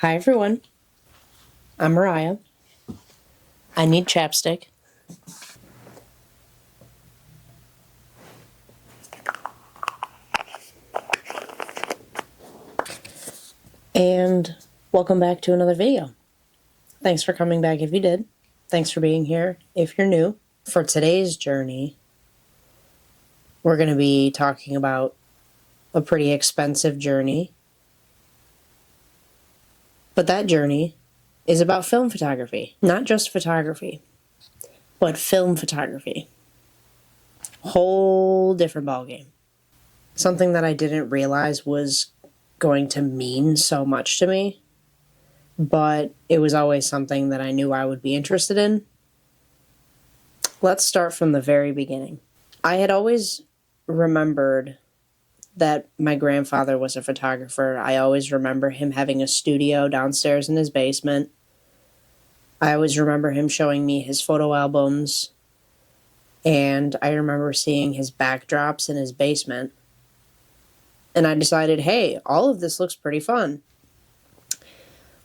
Hi everyone, I'm Mariah. I need chapstick. And welcome back to another video. Thanks for coming back if you did. Thanks for being here if you're new. For today's journey, we're going to be talking about a pretty expensive journey. But that journey is about film photography. Not just photography, but film photography. Whole different ballgame. Something that I didn't realize was going to mean so much to me, but it was always something that I knew I would be interested in. Let's start from the very beginning. I had always remembered that my grandfather was a photographer. I always remember him having a studio downstairs in his basement. I always remember him showing me his photo albums, and I remember seeing his backdrops in his basement. And I decided, hey, all of this looks pretty fun.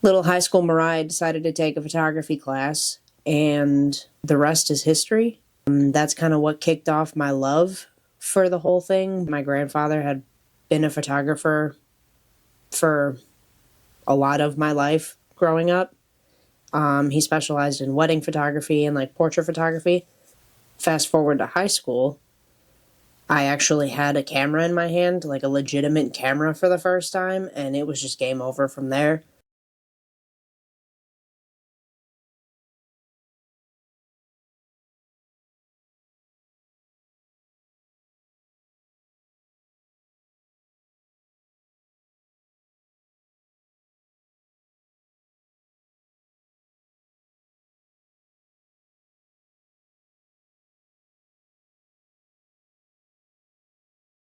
Little high school Mariah decided to take a photography class, and the rest is history. That's kind of what kicked off my love for the whole thing. My grandfather had been a photographer for a lot of my life growing up. He specialized in wedding photography and portrait photography. Fast forward to high school, I actually had a camera in my hand, a legitimate camera for the first time, and it was just game over from there.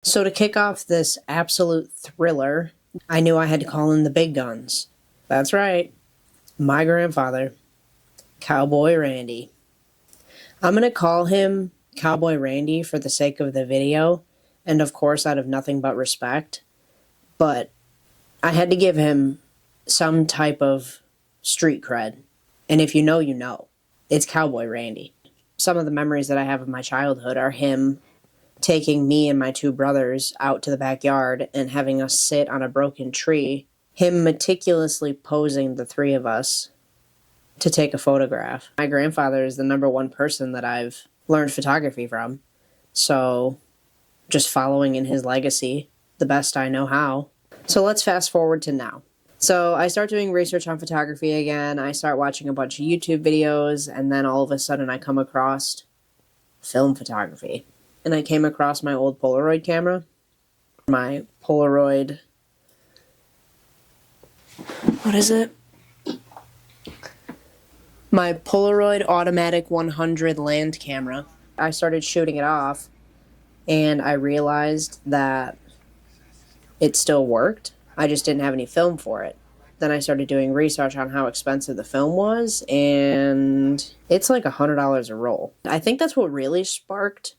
So to kick off this absolute thriller, I knew I had to call in the big guns. That's right, my grandfather, Cowboy Randy. I'm going to call him Cowboy Randy for the sake of the video, and of course out of nothing but respect, but I had to give him some type of street cred, and if you know, you know. It's Cowboy Randy. Some of the memories that I have of my childhood are him taking me and my two brothers out to the backyard and having us sit on a broken tree, him meticulously posing the three of us to take a photograph. My grandfather is the number one person that I've learned photography from, so just following in his legacy the best I know how. So let's fast forward to now. So I start doing research on photography again, I start watching a bunch of YouTube videos, and then all of a sudden I come across film photography. And I came across my old Polaroid camera. My Polaroid... What is it? My Polaroid Automatic 100 land camera. I started shooting it off, and I realized that it still worked. I just didn't have any film for it. Then I started doing research on how expensive the film was, and it's like $100 a roll. I think that's what really sparked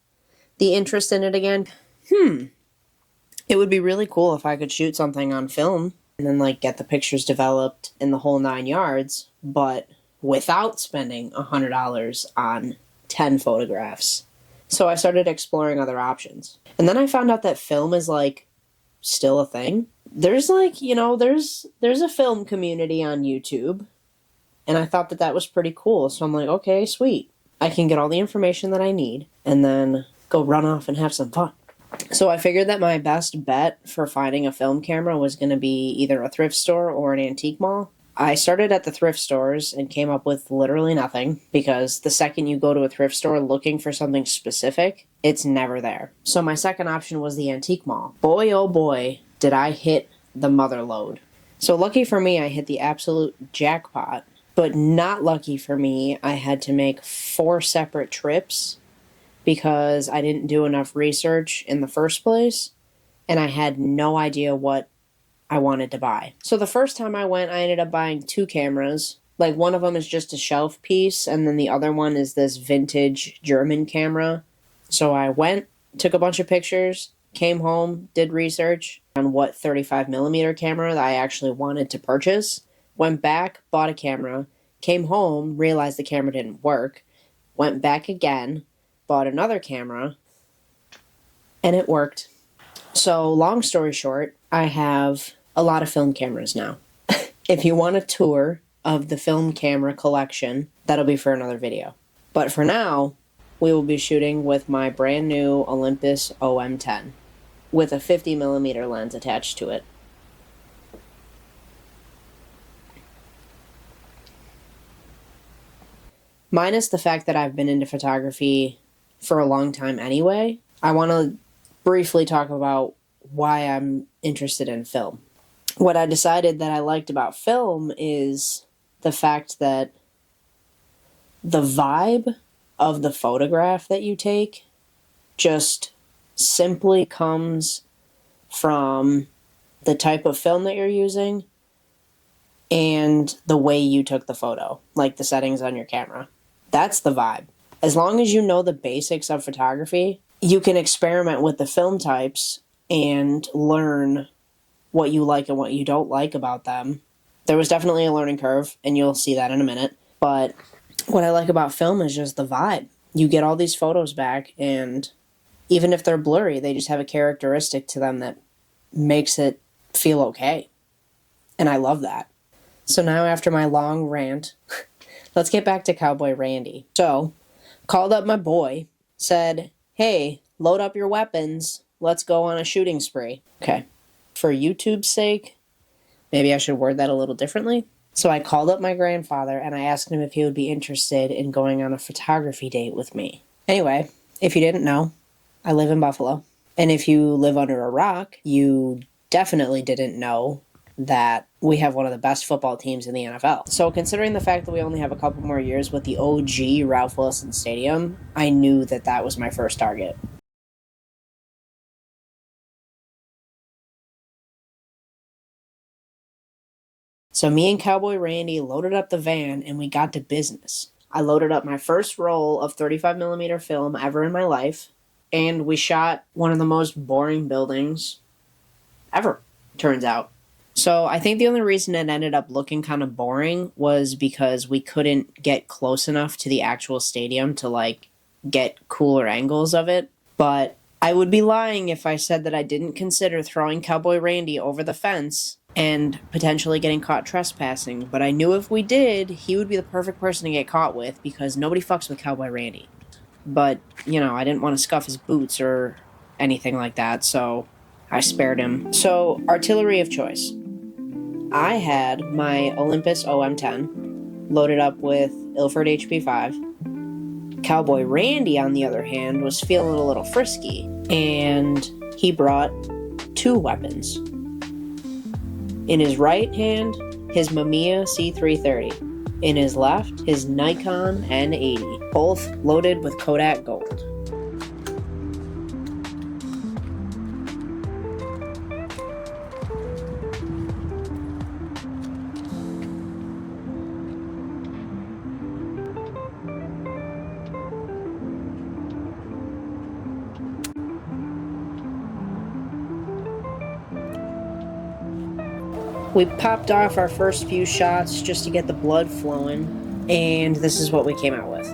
the interest in it again. It would be really cool if I could shoot something on film and then get the pictures developed in the whole 9 yards, but without spending $100 on 10 photographs. So I started exploring other options. And then I found out that film is still a thing. There's there's a film community on YouTube, and I thought that was pretty cool. So I'm like, okay, sweet. I can get all the information that I need and then go run off and have some fun. So I figured that my best bet for finding a film camera was going to be either a thrift store or an antique mall. I started at the thrift stores and came up with literally nothing, because the second you go to a thrift store looking for something specific, it's never there. So my second option was the antique mall. Boy, oh boy, did I hit the mother load. So lucky for me, I hit the absolute jackpot, but not lucky for me, I had to make 4 separate trips because I didn't do enough research in the first place, and I had no idea what I wanted to buy. So the first time I went, I ended up buying 2 cameras. One of them is just a shelf piece, and then the other one is this vintage German camera. So I went, took a bunch of pictures, came home, did research on what 35mm camera that I actually wanted to purchase, went back, bought a camera, came home, realized the camera didn't work, went back again, bought another camera, and it worked. So, long story short, I have a lot of film cameras now. If you want a tour of the film camera collection, that'll be for another video. But for now, we will be shooting with my brand new Olympus OM10 with a 50mm lens attached to it. Minus the fact that I've been into photography for a long time anyway, I want to briefly talk about why I'm interested in film. What I decided that I liked about film is the fact that the vibe of the photograph that you take just simply comes from the type of film that you're using and the way you took the photo, like the settings on your camera. That's the vibe. As long as you know the basics of photography, you can experiment with the film types and learn what you like and what you don't like about them. There was definitely a learning curve, and you'll see that in a minute. But what I like about film is just the vibe. You get all these photos back, and even if they're blurry, they just have a characteristic to them that makes it feel okay. And I love that. So now after my long rant, let's get back to Cowboy Randy. So, called up my boy, said, hey, load up your weapons, let's go on a shooting spree. Okay. For YouTube's sake, maybe I should word that a little differently. So I called up my grandfather and I asked him if he would be interested in going on a photography date with me. Anyway, if you didn't know, I live in Buffalo. And if you live under a rock, you definitely didn't know that we have one of the best football teams in the NFL. So considering the fact that we only have a couple more years with the OG Ralph Wilson Stadium, I knew that that was my first target. So me and Cowboy Randy loaded up the van and we got to business. I loaded up my first roll of 35mm film ever in my life, and we shot one of the most boring buildings ever, turns out. So I think the only reason it ended up looking kind of boring was because we couldn't get close enough to the actual stadium to get cooler angles of it. But I would be lying if I said that I didn't consider throwing Cowboy Randy over the fence and potentially getting caught trespassing. But I knew if we did, he would be the perfect person to get caught with because nobody fucks with Cowboy Randy. But, I didn't want to scuff his boots or anything like that, so I spared him. So, artillery of choice. I had my Olympus OM10 loaded up with Ilford HP5. Cowboy Randy, on the other hand, was feeling a little frisky, and he brought two weapons. In his right hand, his Mamiya C330. In his left, his Nikon N80, both loaded with Kodak Gold. We popped off our first few shots just to get the blood flowing, and this is what we came out with.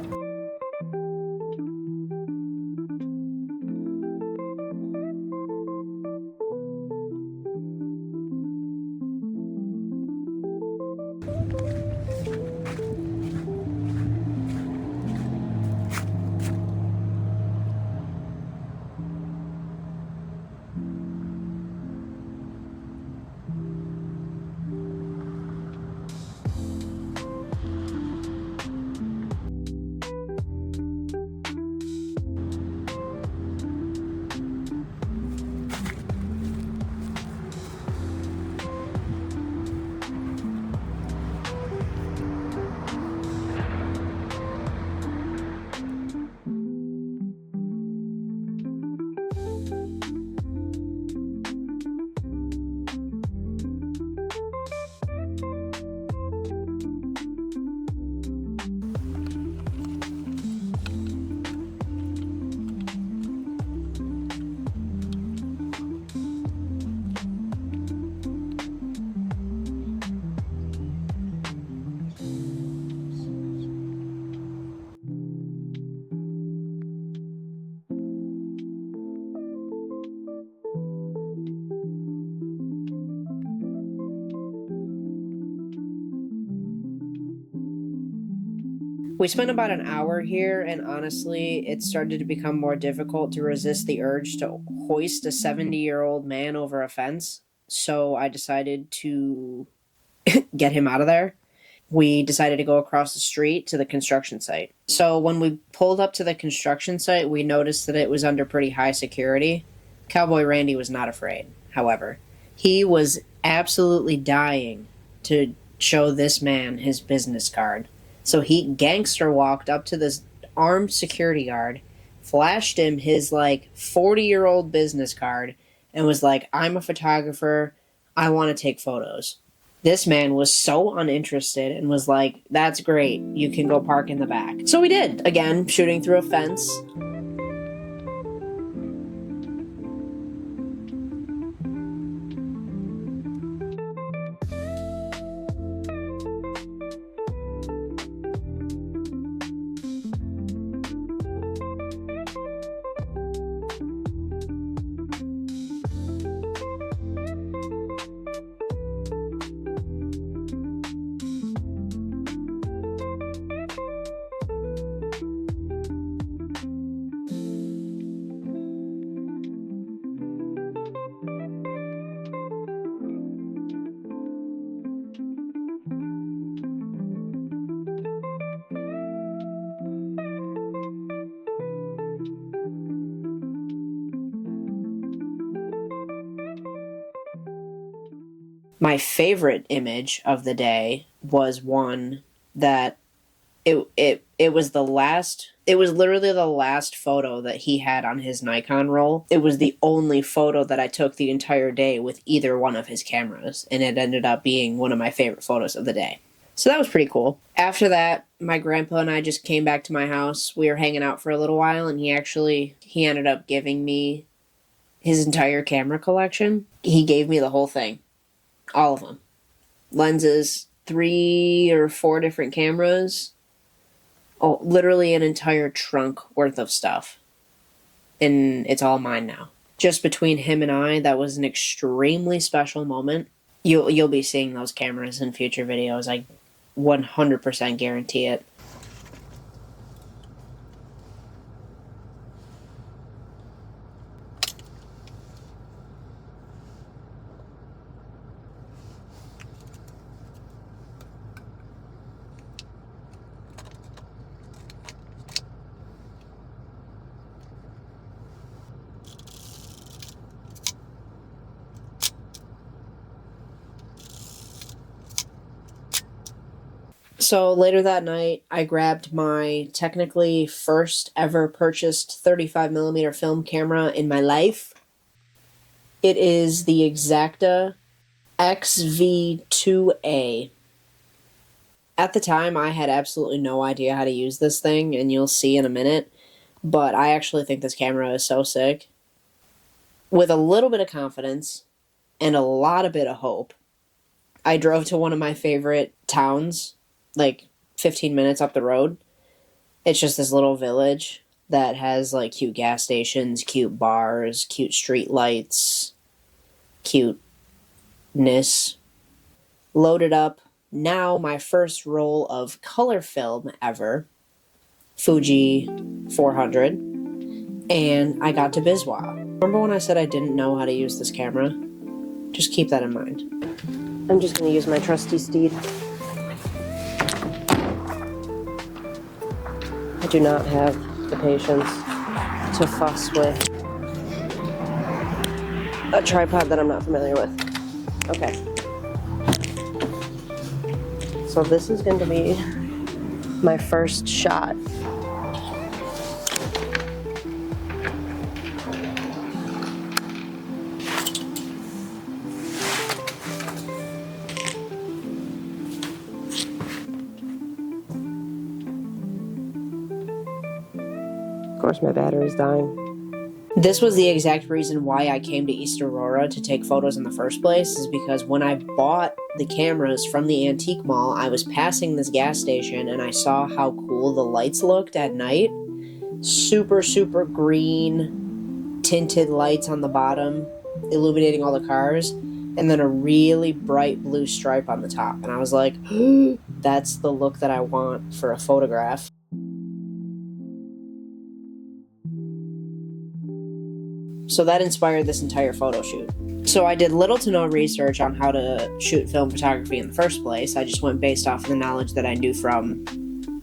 We spent about an hour here, and honestly, it started to become more difficult to resist the urge to hoist a 70-year-old man over a fence, so I decided to get him out of there. We decided to go across the street to the construction site. So when we pulled up to the construction site, we noticed that it was under pretty high security. Cowboy Randy was not afraid, however. He was absolutely dying to show this man his business card. So he gangster walked up to this armed security guard, flashed him his 40-year-old business card, and was like, "I'm a photographer. I want to take photos." This man was so uninterested and was like, "That's great. You can go park in the back." So we did. Again, shooting through a fence. My favorite image of the day was one that it was literally the last photo that he had on his Nikon roll. It was the only photo that I took the entire day with either one of his cameras, and it ended up being one of my favorite photos of the day. So that was pretty cool. After that, my grandpa and I just came back to my house. We were hanging out for a little while, and he ended up giving me his entire camera collection. He gave me the whole thing. All of them. Lenses, 3 or 4 different cameras. Oh, literally an entire trunk worth of stuff. And it's all mine now. Just between him and I, that was an extremely special moment. You'll be seeing those cameras in future videos. I 100% guarantee it. So later that night, I grabbed my technically first ever purchased 35mm film camera in my life. It is the Exacta XV2A. At the time, I had absolutely no idea how to use this thing, and you'll see in a minute, but I actually think this camera is so sick. With a little bit of confidence and a lot of bit of hope, I drove to one of my favorite towns, 15 minutes up the road. It's just this little village that has cute gas stations, cute bars, cute street lights, cuteness. Loaded up now my first roll of color film ever, Fuji 400, and I got to Biswa. Remember when I said I didn't know how to use this camera? Just keep that in mind. I'm just going to use my trusty steed. I do not have the patience to fuss with a tripod that I'm not familiar with. Okay. So this is going to be my first shot. Of course, my battery's dying. This was the exact reason why I came to East Aurora to take photos in the first place, is because when I bought the cameras from the antique mall, I was passing this gas station and I saw how cool the lights looked at night. Super, super green, tinted lights on the bottom, illuminating all the cars, and then a really bright blue stripe on the top. And I was like, that's the look that I want for a photograph. So that inspired this entire photo shoot. So I did little to no research on how to shoot film photography in the first place. I just went based off of the knowledge that I knew from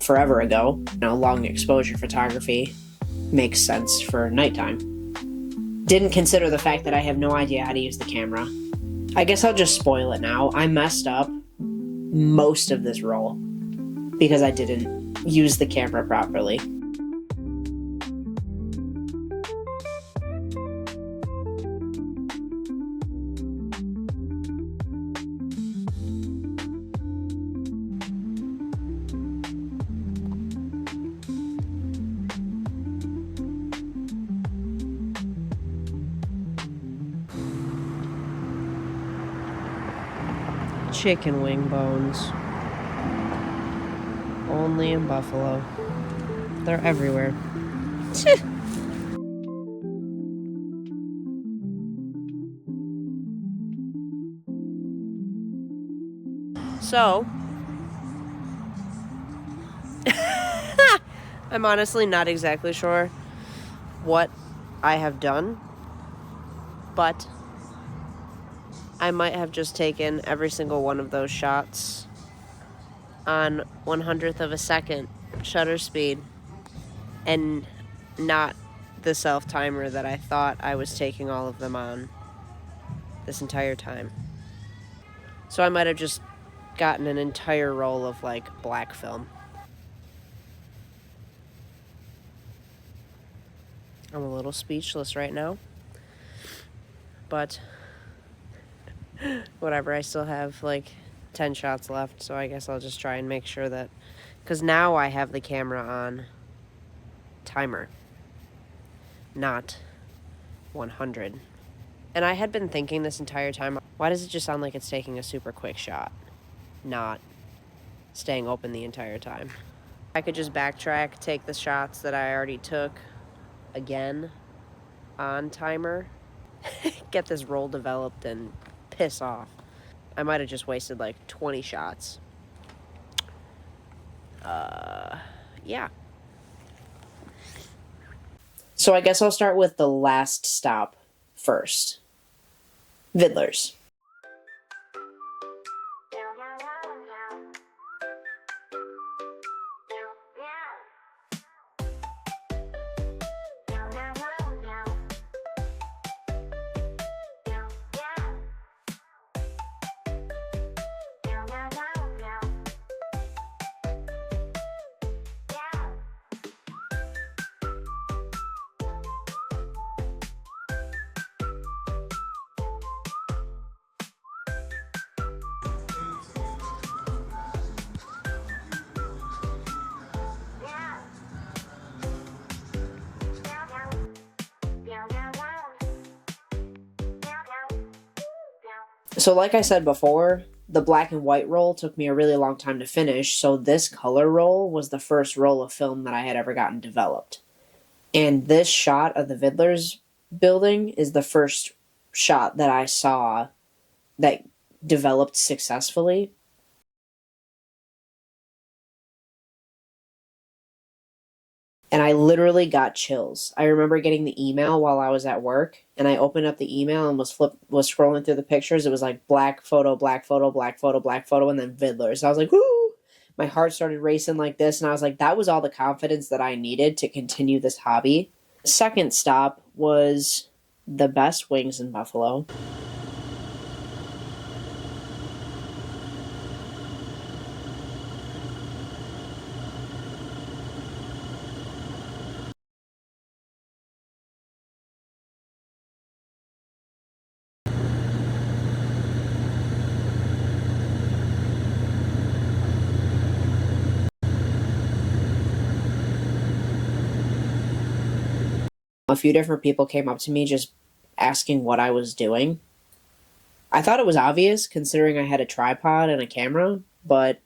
forever ago. Long exposure photography makes sense for nighttime. Didn't consider the fact that I have no idea how to use the camera. I guess I'll just spoil it now. I messed up most of this roll because I didn't use the camera properly. Chicken wing bones. Only in Buffalo. They're everywhere. So, I'm honestly not exactly sure what I have done, but I might have just taken every single one of those shots on 1/100th of a second shutter speed and not the self timer that I thought I was taking all of them on this entire time. So I might have just gotten an entire roll of like black film. I'm a little speechless right now, but whatever, I still have like 10 shots left, so I guess I'll just try and make sure that, because now I have the camera on timer, not 100. And I had been thinking this entire time, why does it just sound like it's taking a super quick shot, not staying open the entire time? I could just backtrack, take the shots that I already took again on timer, get this roll developed, and piss off. I might have just wasted like 20 shots. Yeah. So I guess I'll start with the last stop first. Viddlers. So like I said before, the black and white roll took me a really long time to finish, so this color roll was the first roll of film that I had ever gotten developed. And this shot of the Viddlers building is the first shot that I saw that developed successfully. And I literally got chills. I remember getting the email while I was at work, and I opened up the email and was scrolling through the pictures. It was like black photo, black photo, black photo, black photo, and then Viddlers. I was like, woo! My heart started racing like this, and I was like, that was all the confidence that I needed to continue this hobby. Second stop was the best wings in Buffalo. A few different people came up to me just asking what I was doing. I thought it was obvious considering I had a tripod and a camera, but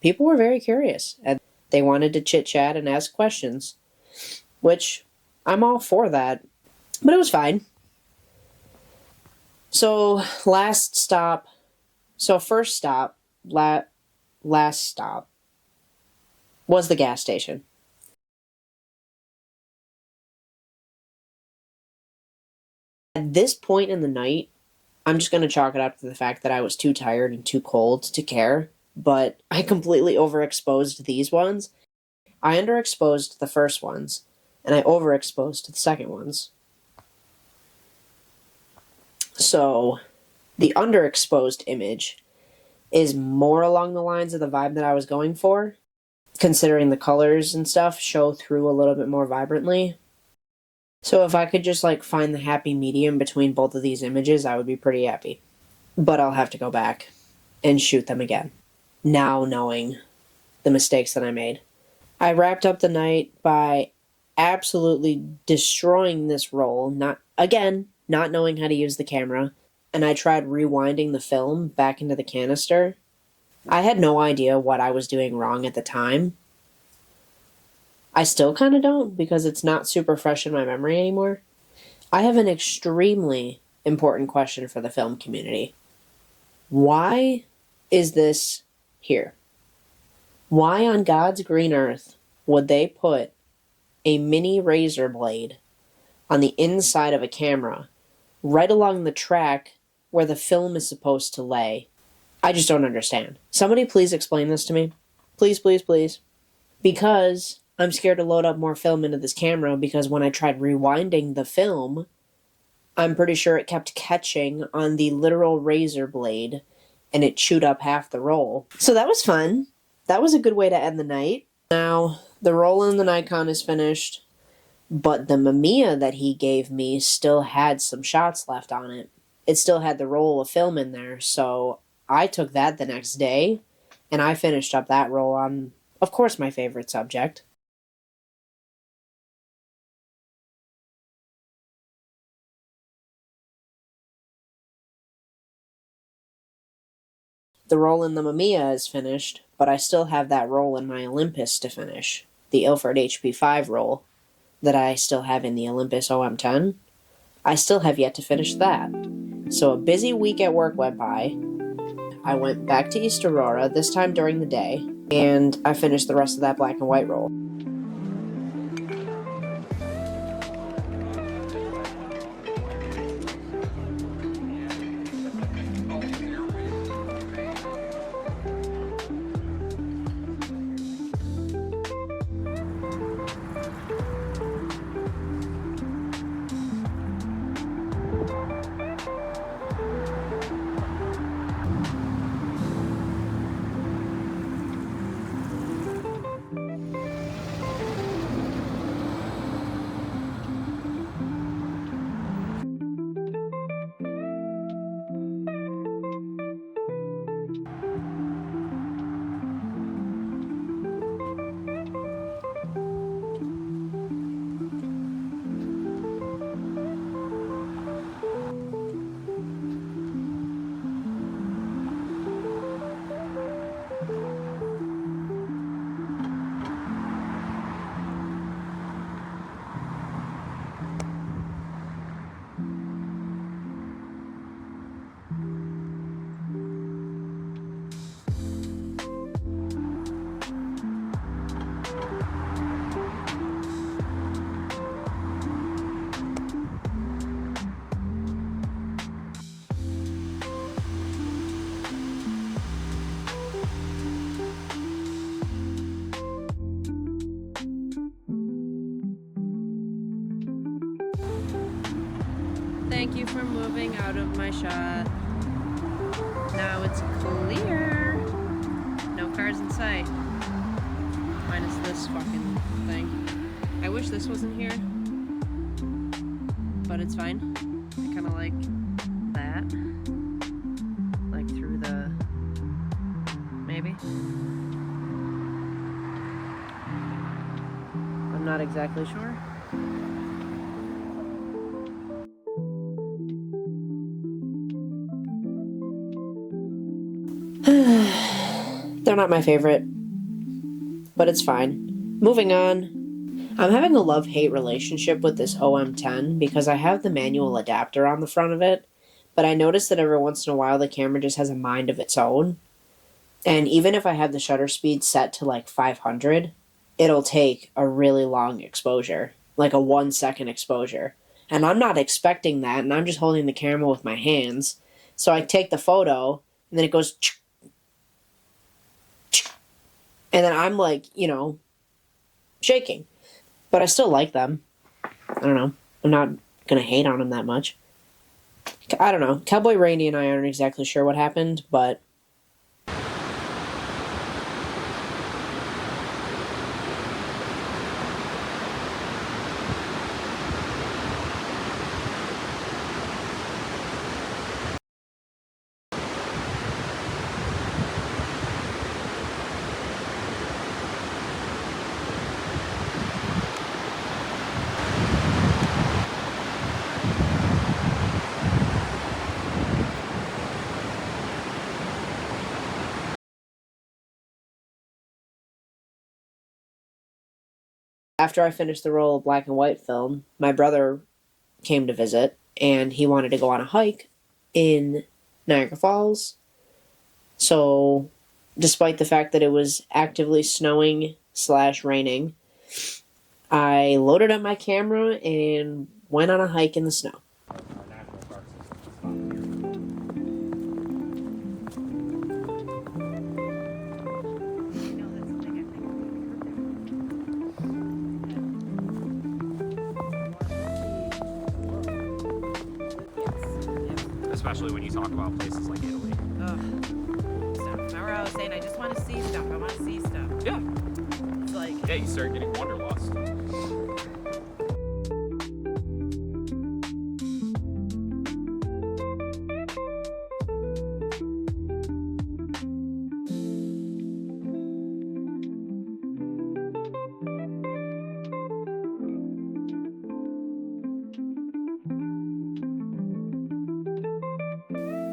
people were very curious and they wanted to chit chat and ask questions, which I'm all for that, but it was fine. So first stop, last stop was the gas station. At this point in the night, I'm just going to chalk it up to the fact that I was too tired and too cold to care, but I completely overexposed these ones. I underexposed the first ones, and I overexposed the second ones. So, the underexposed image is more along the lines of the vibe that I was going for, considering the colors and stuff show through a little bit more vibrantly. So if I could just like find the happy medium between both of these images, I would be pretty happy. But I'll have to go back and shoot them again, now knowing the mistakes that I made. I wrapped up the night by absolutely destroying this roll, not knowing how to use the camera, and I tried rewinding the film back into the canister. I had no idea what I was doing wrong at the time. I still kind of don't, because it's not super fresh in my memory anymore. I have an extremely important question for the film community. Why is this here? Why on God's green earth would they put a mini razor blade on the inside of a camera right along the track where the film is supposed to lay? I just don't understand. Somebody please explain this to me. Please, please, please. Because I'm scared to load up more film into this camera, because when I tried rewinding the film, I'm pretty sure it kept catching on the literal razor blade and it chewed up half the roll. So that was fun. That was a good way to end the night. Now, the roll in the Nikon is finished, but the Mamiya that he gave me still had some shots left on it. It still had the roll of film in there, so I took that the next day, and I finished up that roll on, of course, my favorite subject. The roll in the Mamiya is finished, but I still have that roll in my Olympus to finish. The Ilford HP5 roll that I still have in the Olympus OM10. I still have yet to finish that. So a busy week at work went by. I went back to East Aurora, this time during the day, and I finished the rest of that black and white roll. Thank you for moving out of my shot. Now it's clear. No cars in sight. Minus this fucking thing. I wish this wasn't here, but it's fine. I kind of like that. Like through the... maybe? I'm not exactly sure. They're not my favorite, but it's fine. Moving on. I'm having a love-hate relationship with this OM10 because I have the manual adapter on the front of it, but I notice that every once in a while the camera just has a mind of its own. And even if I have the shutter speed set to like 500, it'll take a really long exposure, like a 1 second exposure. And I'm not expecting that, and I'm just holding the camera with my hands. So I take the photo, and then it goes, and then I'm like, shaking. But I still like them. I don't know. I'm not going to hate on them that much. I don't know. Cowboy Randy and I aren't exactly sure what happened, but after I finished the roll of black and white film, my brother came to visit, and he wanted to go on a hike in Niagara Falls. So, despite the fact that it was actively snowing/raining, I loaded up my camera and went on a hike in the snow. Especially when you talk about places like Italy. Ugh. So, remember I was saying I just want to see stuff. I want to see stuff. Yeah. It's like... Yeah, you start getting wanderlust.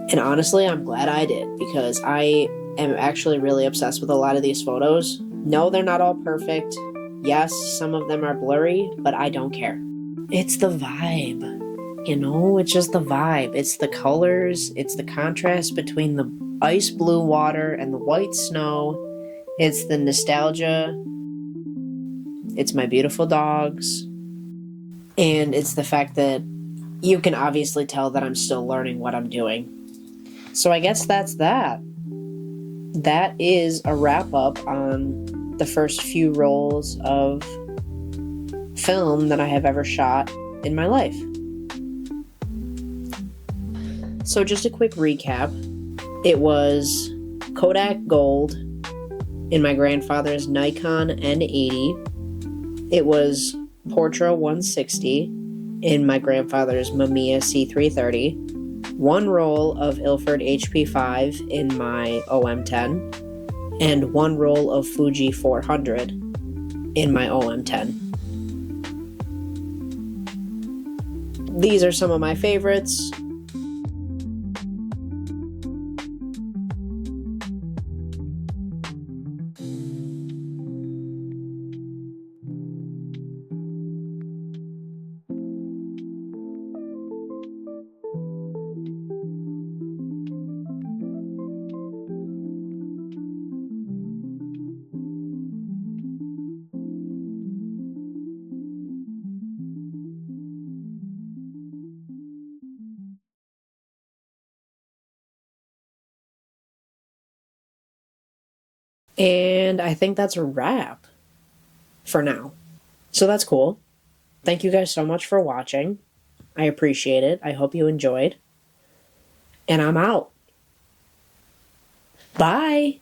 And honestly, I'm glad I did, because I am actually really obsessed with a lot of these photos. No, they're not all perfect. Yes, some of them are blurry, but I don't care. It's the vibe. It's just the vibe. It's the colors. It's the contrast between the ice blue water and the white snow. It's the nostalgia. It's my beautiful dogs. And it's the fact that you can obviously tell that I'm still learning what I'm doing. So I guess that's that. That is a wrap up on the first few rolls of film that I have ever shot in my life. So just a quick recap. It was Kodak Gold in my grandfather's Nikon N80. It was Portra 160 in my grandfather's Mamiya C330. One roll of Ilford HP5 in my OM10, and one roll of Fuji 400 in my OM10. These are some of my favorites. And I think that's a wrap for now. So that's cool. Thank you guys so much for watching. I appreciate it. I hope you enjoyed. And I'm out. Bye!